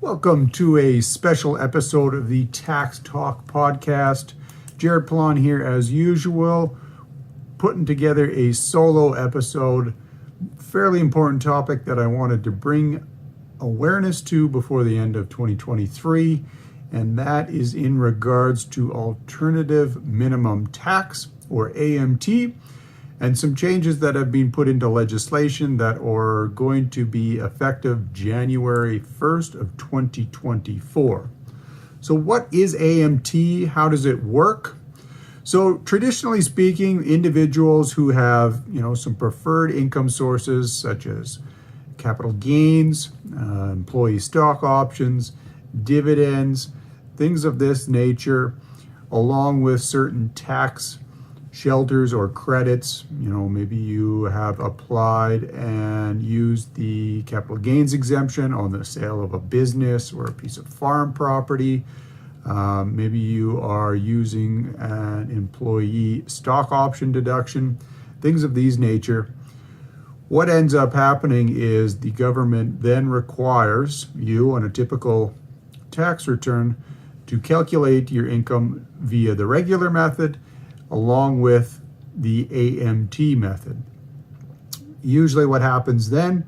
Welcome to a special episode of the Tax Talk podcast. Jared Plon here as usual, putting together a solo episode. Fairly important topic that I wanted to bring awareness to before the end of 2023, and that is in regards to alternative minimum tax, or AMT, and some changes that have been put into legislation that are going to be effective January 1st of 2024. So what is AMT? How does it work? So traditionally speaking, individuals who have, some preferred income sources such as capital gains, employee stock options, dividends, things of this nature, along with certain tax shelters or credits. Maybe you have applied and used the capital gains exemption on the sale of a business or a piece of farm property. Maybe you are using an employee stock option deduction, things of these nature. What ends up happening is the government then requires you on a typical tax return to calculate your income via the regular method along with the AMT method. Usually what happens then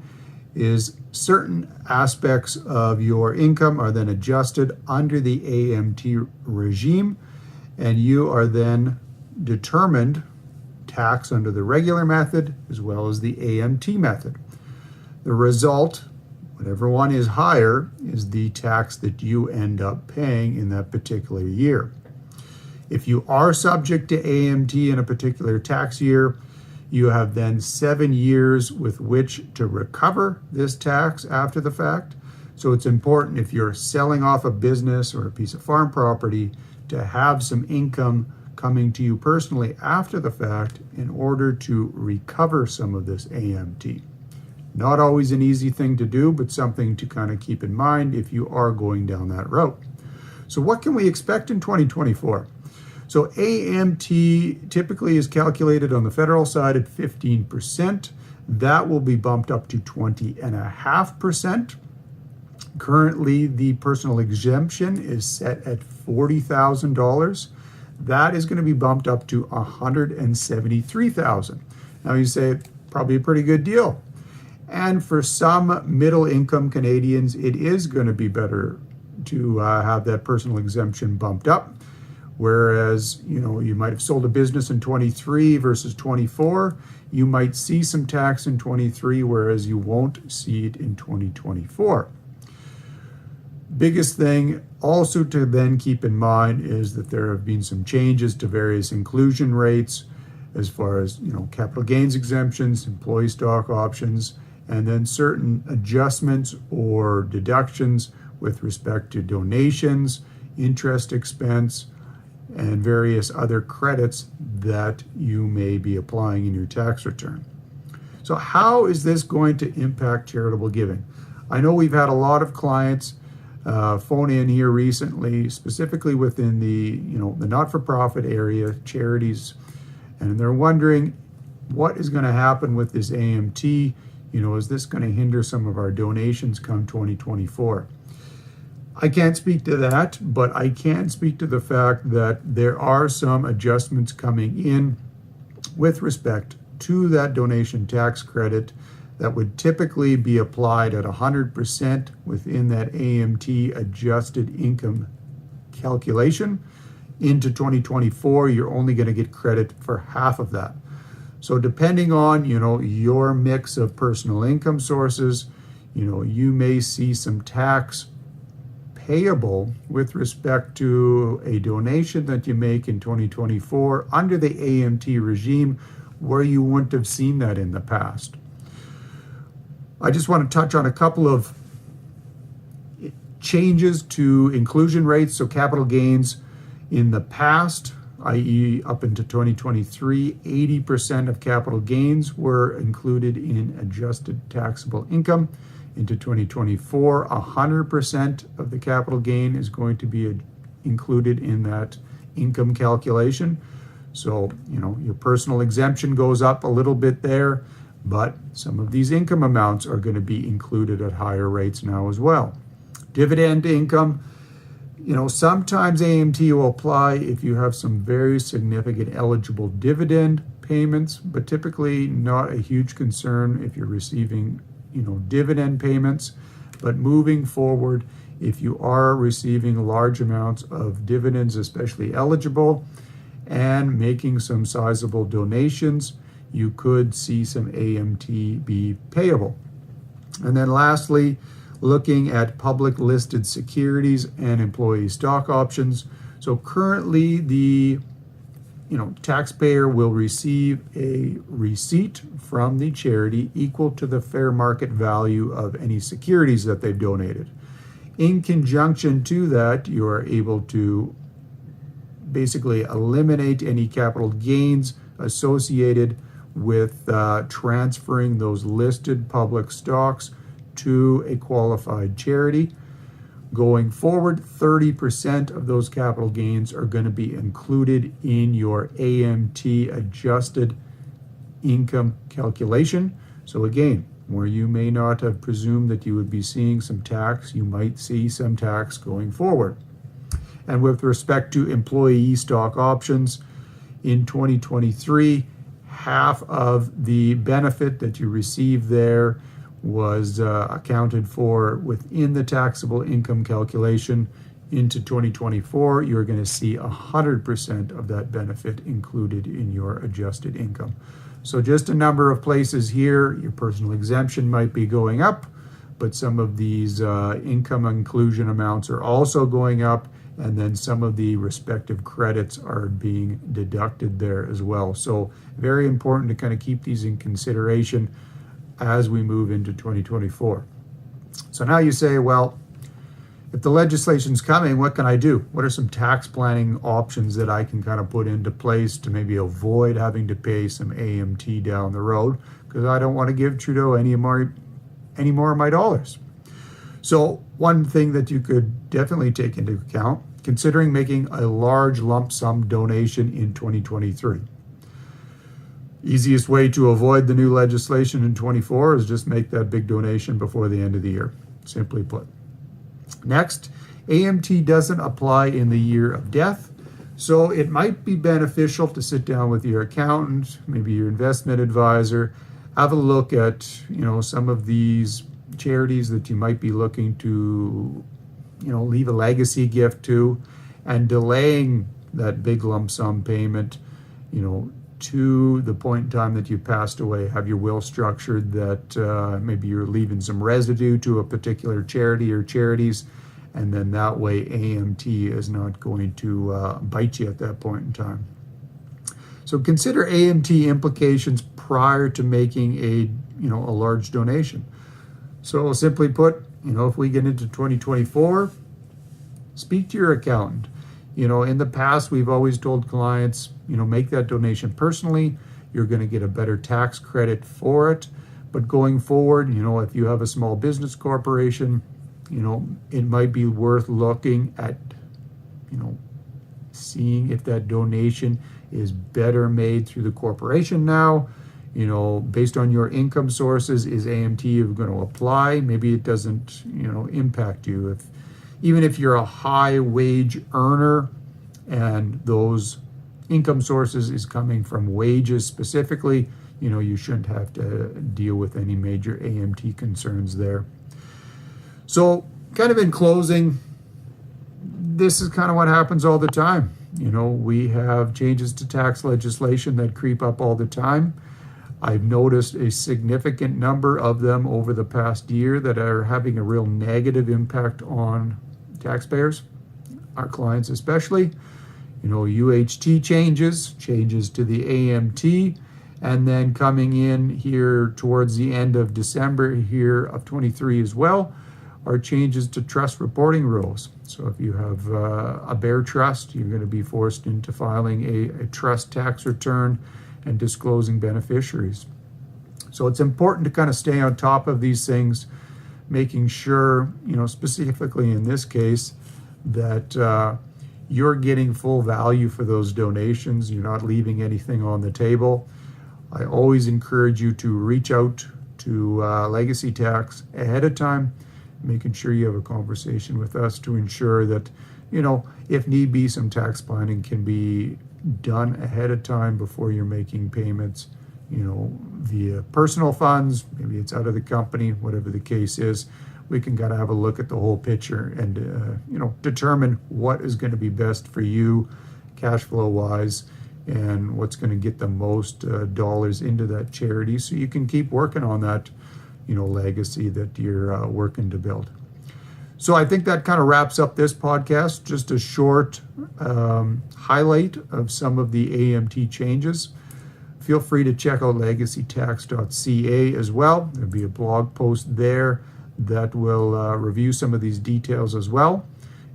is certain aspects of your income are then adjusted under the AMT regime, and you are then determined tax under the regular method as well as the AMT method. The result, whatever one is higher, is the tax that you end up paying in that particular year. If you are subject to AMT in a particular tax year, you have then 7 years with which to recover this tax after the fact. So it's important, if you're selling off a business or a piece of farm property, to have some income coming to you personally after the fact in order to recover some of this AMT. Not always an easy thing to do, but something to kind of keep in mind if you are going down that route. So what can we expect in 2024? So AMT typically is calculated on the federal side at 15%. That will be bumped up to 20.5%. Currently, the personal exemption is set at $40,000. That is going to be bumped up to $173,000. Now you say, probably a pretty good deal. And for some middle income Canadians, it is going to be better to have that personal exemption bumped up. Whereas, you might have sold a business in 23 versus 24, you might see some tax in 23, whereas you won't see it in 2024. Biggest thing also to then keep in mind is that there have been some changes to various inclusion rates as far as, capital gains exemptions, employee stock options, and then certain adjustments or deductions with respect to donations, interest expense, and various other credits that you may be applying in your tax return. So how is this going to impact charitable giving? I know we've had a lot of clients phone in here recently, specifically within the not-for-profit area, charities, and they're wondering what is going to happen with this AMT. Is this going to hinder some of our donations come 2024? I can't speak to that, but I can speak to the fact that there are some adjustments coming in with respect to that donation tax credit that would typically be applied at 100% within that AMT adjusted income calculation. Into 2024, you're only going to get credit for half of that. So depending on, your mix of personal income sources, you may see some tax payable with respect to a donation that you make in 2024 under the AMT regime where you wouldn't have seen that in the past. I just want to touch on a couple of changes to inclusion rates. So capital gains in the past, i.e. up into 2023, 80% of capital gains were included in adjusted taxable income. Into 2024, 100% of the capital gain is going to be included in that income calculation. So, your personal exemption goes up a little bit there, but some of these income amounts are going to be included at higher rates now as well. Dividend income, sometimes AMT will apply if you have some very significant eligible dividend payments, but typically not a huge concern if you're receiving, dividend payments. But moving forward, if you are receiving large amounts of dividends, especially eligible, and making some sizable donations, you could see some AMT be payable. And then lastly, looking at public listed securities and employee stock options. So currently the taxpayer will receive a receipt from the charity equal to the fair market value of any securities that they've donated. In conjunction to that, you are able to basically eliminate any capital gains associated with transferring those listed public stocks to a qualified charity. Going forward, 30% of those capital gains are going to be included in your AMT adjusted income calculation. So again, where you may not have presumed that you would be seeing some tax, you might see some tax going forward. And with respect to employee stock options, in 2023, half of the benefit that you received there was accounted for within the taxable income calculation. Into 2024, you're going to see 100% of that benefit included in your adjusted income. So just a number of places here, your personal exemption might be going up, but some of these income inclusion amounts are also going up, and then some of the respective credits are being deducted there as well. So very important to kind of keep these in consideration as we move into 2024. So now you say, well, if the legislation's coming, what can I do? What are some tax planning options that I can kind of put into place to maybe avoid having to pay some AMT down the road? Because I don't want to give Trudeau any more of my dollars. So one thing that you could definitely take into account, considering making a large lump sum donation in 2023. Easiest way to avoid the new legislation in 24 is just make that big donation before the end of the year, simply put. Next, AMT doesn't apply in the year of death, so it might be beneficial to sit down with your accountant, maybe your investment advisor, have a look at, some of these charities that you might be looking to, leave a legacy gift to, and delaying that big lump sum payment, to the point in time that you passed away. Have your will structured that maybe you're leaving some residue to a particular charity or charities, and then that way AMT is not going to bite you at that point in time. So consider AMT implications prior to making a large donation. So simply put, if we get into 2024, speak to your accountant. In the past, we've always told clients, make that donation personally. You're going to get a better tax credit for it. But going forward, if you have a small business corporation, it might be worth looking at, seeing if that donation is better made through the corporation now. Based on your income sources, is AMT going to apply? Maybe it doesn't, impact you. Even if you're a high wage earner and those income sources is coming from wages specifically, you shouldn't have to deal with any major AMT concerns there. So kind of in closing, this is kind of what happens all the time. We have changes to tax legislation that creep up all the time. I've noticed a significant number of them over the past year that are having a real negative impact on taxpayers, our clients especially. UHT changes to the AMT, and then coming in here towards the end of December here of 23 as well are changes to trust reporting rules. So if you have a bare trust, you're going to be forced into filing a trust tax return and disclosing beneficiaries. So it's important to kind of stay on top of these things, making sure, specifically in this case, that you're getting full value for those donations. You're not leaving anything on the table. I always encourage you to reach out to Legacy Tax ahead of time, making sure you have a conversation with us to ensure that, if need be, some tax planning can be done ahead of time before you're making payments, via personal funds. Maybe it's out of the company, whatever the case is. We can kind of have a look at the whole picture and, determine what is going to be best for you cash flow wise and what's going to get the most dollars into that charity so you can keep working on that, legacy that you're working to build. So I think that kind of wraps up this podcast, just a short highlight of some of the AMT changes. Feel free to check out legacytax.ca as well. There'll be a blog post there that will review some of these details as well.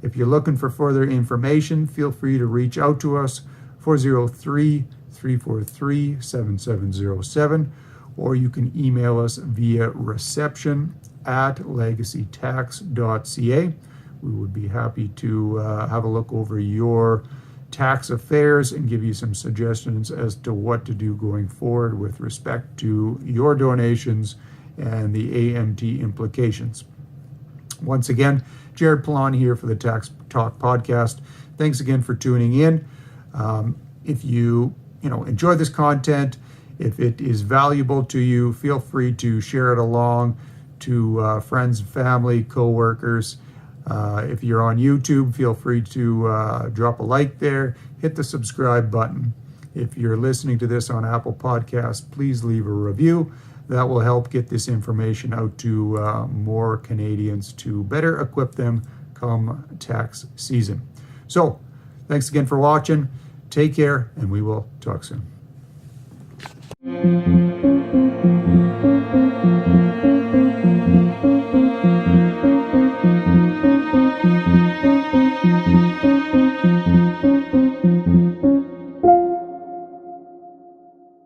If you're looking for further information, feel free to reach out to us, 403-343-7707, or you can email us via reception@legacytax.ca. We would be happy to have a look over your tax affairs and give you some suggestions as to what to do going forward with respect to your donations and the AMT implications. Once again, Jared Pilon here for the Tax Talk Podcast. Thanks again for tuning in. If you enjoy this content, if it is valuable to you, feel free to share it along to friends, family, co-workers. If you're on YouTube, feel free to drop a like there, hit the subscribe button. If you're listening to this on Apple Podcasts, please leave a review. That will help get this information out to more Canadians to better equip them come tax season. So, thanks again for watching. Take care, and we will talk soon.